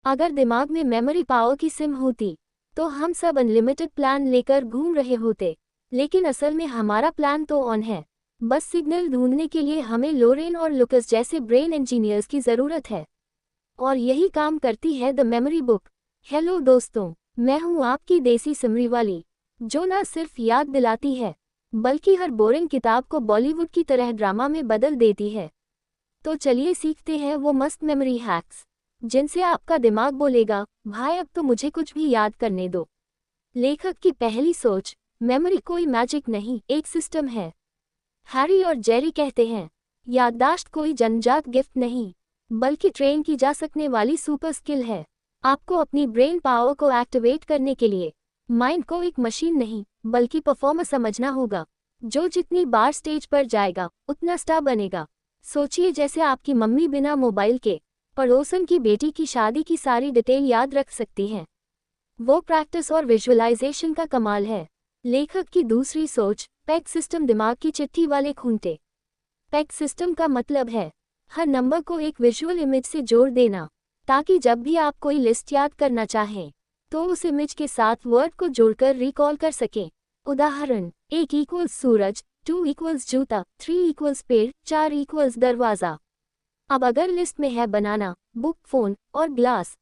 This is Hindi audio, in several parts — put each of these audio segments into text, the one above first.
अगर दिमाग में मेमोरी पावर की सिम होती तो हम सब अनलिमिटेड प्लान लेकर घूम रहे होते, लेकिन असल में हमारा प्लान तो ऑन है। बस सिग्नल ढूंढने के लिए हमें लोरेन और लुकस जैसे ब्रेन इंजीनियर्स की ज़रूरत है, और यही काम करती है द मेमोरी बुक। हेलो दोस्तों, मैं हूँ आपकी देसी समरी वाली, जो न सिर्फ याद दिलाती है बल्कि हर बोरिंग किताब को बॉलीवुड की तरह ड्रामा में बदल देती है। तो चलिए सीखते हैं वो मस्त मेमोरी हैक्स जिनसे आपका दिमाग बोलेगा, भाई अब तो मुझे कुछ भी याद करने दो। लेखक की पहली सोच, मेमोरी कोई मैजिक नहीं, एक सिस्टम है। हैरी और जेरी कहते हैं, याददाश्त कोई जन्मजात गिफ्ट नहीं बल्कि ट्रेन की जा सकने वाली सुपर स्किल है। आपको अपनी ब्रेन पावर को एक्टिवेट करने के लिए माइंड को एक मशीन नहीं बल्कि परफॉर्मर समझना होगा, जो जितनी बार स्टेज पर जाएगा उतना स्टार बनेगा। सोचिए जैसे आपकी मम्मी बिना मोबाइल के पड़ोसन की बेटी की शादी की सारी डिटेल याद रख सकती हैं। वो प्रैक्टिस और विजुअलाइजेशन का कमाल है। लेखक की दूसरी सोच, पैक सिस्टम, दिमाग की चिट्ठी वाले खूंटे। पैक सिस्टम का मतलब है हर नंबर को एक विजुअल इमेज से जोड़ देना, ताकि जब भी आप कोई लिस्ट याद करना चाहें तो उस इमेज के साथ वर्ड को जोड़कर रिकॉल कर सकें। उदाहरण, 1 इक्वल्स सूरज, 2 इक्वल्स जूता, 3 इक्वल्स पेड़, 4 इक्वल्स दरवाज़ा। अब अगर लिस्ट में है बनाना, बुक, फोन और ग्लास,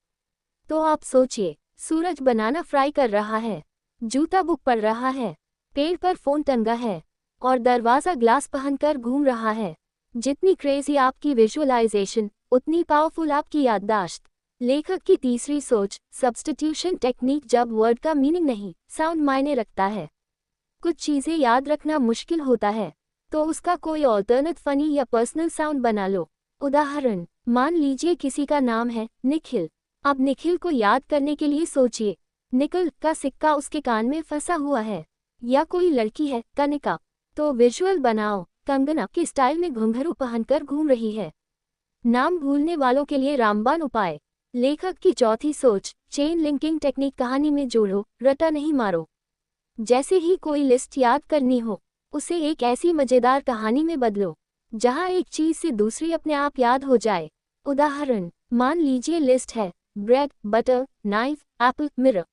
तो आप सोचिए, सूरज बनाना फ्राई कर रहा है, जूता बुक पढ़ रहा है, पेड़ पर फोन टंगा है और दरवाज़ा ग्लास पहनकर घूम रहा है। जितनी क्रेजी आपकी विजुअलाइजेशन उतनी पावरफुल आपकी याददाश्त। लेखक की तीसरी सोच, सब्स्टिट्यूशन टेक्निक, जब वर्ड का मीनिंग नहीं साउंड मायने रखता है। कुछ चीज़ें याद रखना मुश्किल होता है तो उसका कोई ऑल्टरनेट फनी या पर्सनल साउंड बना लो। उदाहरण, मान लीजिए किसी का नाम है निखिल। अब निखिल को याद करने के लिए सोचिए, निकल का सिक्का उसके कान में फंसा हुआ है। या कोई लड़की है कनिका, तो विजुअल बनाओ, कंगना के स्टाइल में घुंघरू पहनकर घूम रही है। नाम भूलने वालों के लिए रामबाण उपाय। लेखक की चौथी सोच, चेन लिंकिंग टेक्निक, कहानी में जोड़ो, रटा नहीं मारो। जैसे ही कोई लिस्ट याद करनी हो उसे एक ऐसी मजेदार कहानी में बदलो जहां एक चीज से दूसरी अपने आप याद हो जाए। उदाहरण, मान लीजिए लिस्ट है bread, butter, knife, Apple, mirror.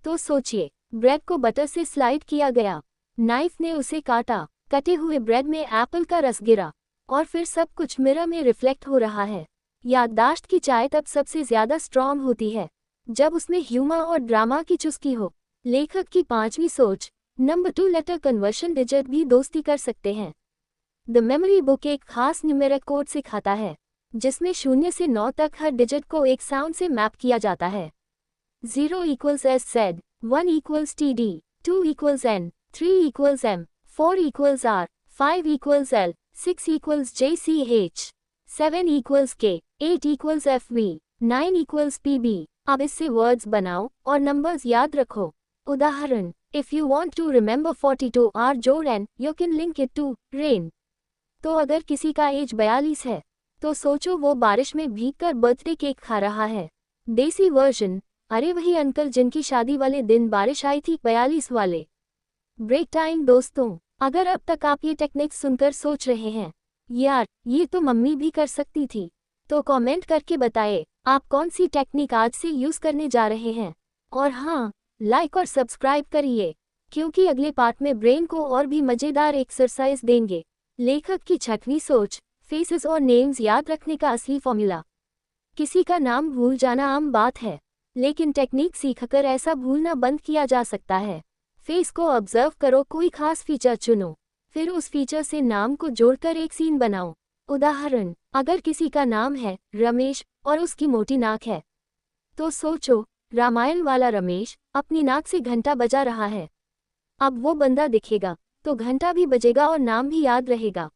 तो सोचिए, ब्रेड को बटर से स्लाइड किया गया, नाइफ ने उसे काटा, कटे हुए ब्रेड में एप्पल का रस गिरा और फिर सब कुछ मिरर में रिफ्लेक्ट हो रहा है। याददाश्त की चाय तब सबसे ज्यादा स्ट्रॉन्ग होती है जब उसमें ह्यूमर और ड्रामा की चुस्की हो। लेखक की पांचवी सोच, नंबर 2 लेटर कन्वर्शन, डिजिट भी दोस्ती कर सकते हैं। द मेमोरी बुक एक खास न्यूमेरिक कोड सिखाता है जिसमें 0 से 9 तक हर डिजिट को एक साउंड से मैप किया जाता है। 0 equals S Z, 1 equals T D, 2 equals N, 3 equals M, 4 equals R, 5 equals L, 6 equals J C H, 7 equals K, 8 equals F V, 9 equals P B. अब इससे वर्ड्स बनाओ और नंबर्स याद रखो। उदाहरण, if you want to remember 42 R जोर N, you can link it to rain. तो अगर किसी का एज 42 है तो सोचो वो बारिश में भीगकर बर्थडे केक खा रहा है। देसी वर्जन, अरे वही अंकल जिनकी शादी वाले दिन बारिश आई थी, 42 वाले। ब्रेक टाइम दोस्तों, अगर अब तक आप ये टेक्निक सुनकर सोच रहे हैं, यार ये तो मम्मी भी कर सकती थी, तो कमेंट करके बताएं आप कौन सी टेक्निक आज से यूज करने जा रहे हैं। और हाँ, लाइक और सब्सक्राइब करिए, क्योंकि अगले पार्ट में ब्रेन को और भी मजेदार एक्सरसाइज देंगे। लेखक की छठवीं सोच, फेसेस और नेम्स याद रखने का असली फॉर्मूला। किसी का नाम भूल जाना आम बात है, लेकिन टेक्निक सीखकर ऐसा भूलना बंद किया जा सकता है। फेस को ऑब्जर्व करो, कोई खास फीचर चुनो, फिर उस फीचर से नाम को जोड़कर एक सीन बनाओ। उदाहरण, अगर किसी का नाम है रमेश और उसकी मोटी नाक है, तो सोचो रामायण वाला रमेश अपनी नाक से घंटा बजा रहा है। अब वो बंदा दिखेगा तो घंटा भी बजेगा और नाम भी याद रहेगा।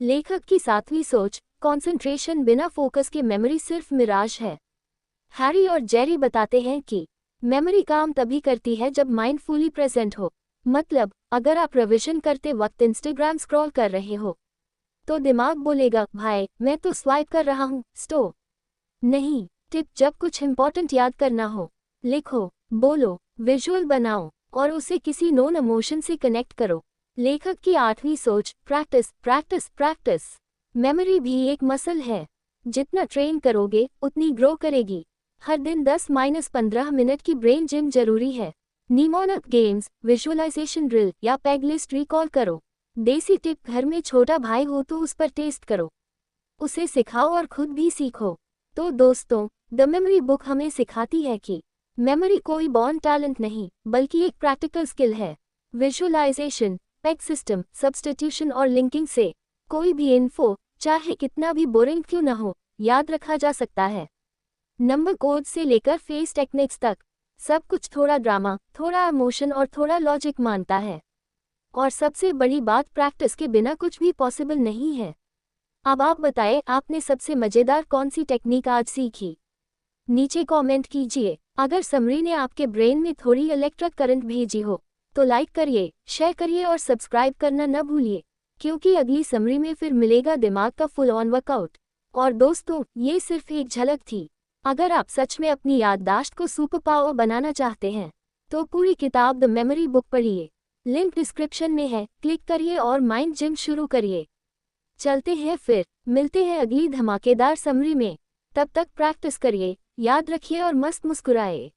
लेखक की सातवीं सोच, कंसंट्रेशन, बिना फोकस के मेमोरी सिर्फ मिराज है। हैरी और जेरी बताते हैं कि मेमोरी काम तभी करती है जब माइंड फुली प्रेजेंट हो। मतलब अगर आप रिवीजन करते वक्त इंस्टाग्राम स्क्रॉल कर रहे हो तो दिमाग बोलेगा, भाई मैं तो स्वाइप कर रहा हूँ, स्टॉप। नहीं, टिप, जब कुछ इंपॉर्टेंट याद करना हो, लिखो, बोलो, विजुअल बनाओ और उसे किसी नोन इमोशन से कनेक्ट करो। लेखक की आठवीं सोच, प्रैक्टिस प्रैक्टिस प्रैक्टिस। मेमोरी भी एक मसल है, जितना ट्रेन करोगे उतनी ग्रो करेगी। हर दिन 10-15 मिनट की ब्रेन जिम जरूरी है। निमोनिक गेम्स, विजुअलाइजेशन ड्रिल या पेग लिस्ट रिकॉल करो। देसी टिप, घर में छोटा भाई हो तो उस पर टेस्ट करो, उसे सिखाओ और खुद भी सीखो। तो दोस्तों, द मेमोरी बुक हमें सिखाती है कि मेमोरी कोई बॉर्न टैलेंट नहीं, बल्कि एक प्रैक्टिकल स्किल है। विजुअलाइजेशन, पेग सिस्टम, सब्स्टिट्यूशन और लिंकिंग से कोई भी इन्फो, चाहे कितना भी बोरिंग क्यों न हो, याद रखा जा सकता है। नंबर कोड से लेकर फेस टेक्निक्स तक, सब कुछ थोड़ा ड्रामा, थोड़ा इमोशन और थोड़ा लॉजिक मानता है। और सबसे बड़ी बात, प्रैक्टिस के बिना कुछ भी पॉसिबल नहीं है। अब आप बताएं, आपने सबसे मज़ेदार कौन सी टेक्निक आज सीखी? नीचे कमेंट कीजिए। अगर समरी ने आपके ब्रेन में थोड़ी इलेक्ट्रिक करंट भेजी हो तो लाइक करिए, शेयर करिए और सब्सक्राइब करना न भूलिए, क्योंकि अगली समरी में फिर मिलेगा दिमाग का फुल ऑन वर्कआउट। और दोस्तों, ये सिर्फ एक झलक थी। अगर आप सच में अपनी याददाश्त को सुपर पावर बनाना चाहते हैं तो पूरी किताब द मेमोरी बुक पढ़िए। लिंक डिस्क्रिप्शन में है, क्लिक करिए और माइंड जिम शुरू करिए। चलते हैं, फिर मिलते हैं अगली धमाकेदार समरी में। तब तक प्रैक्टिस करिए, याद रखिए और मस्त मुस्कुराए।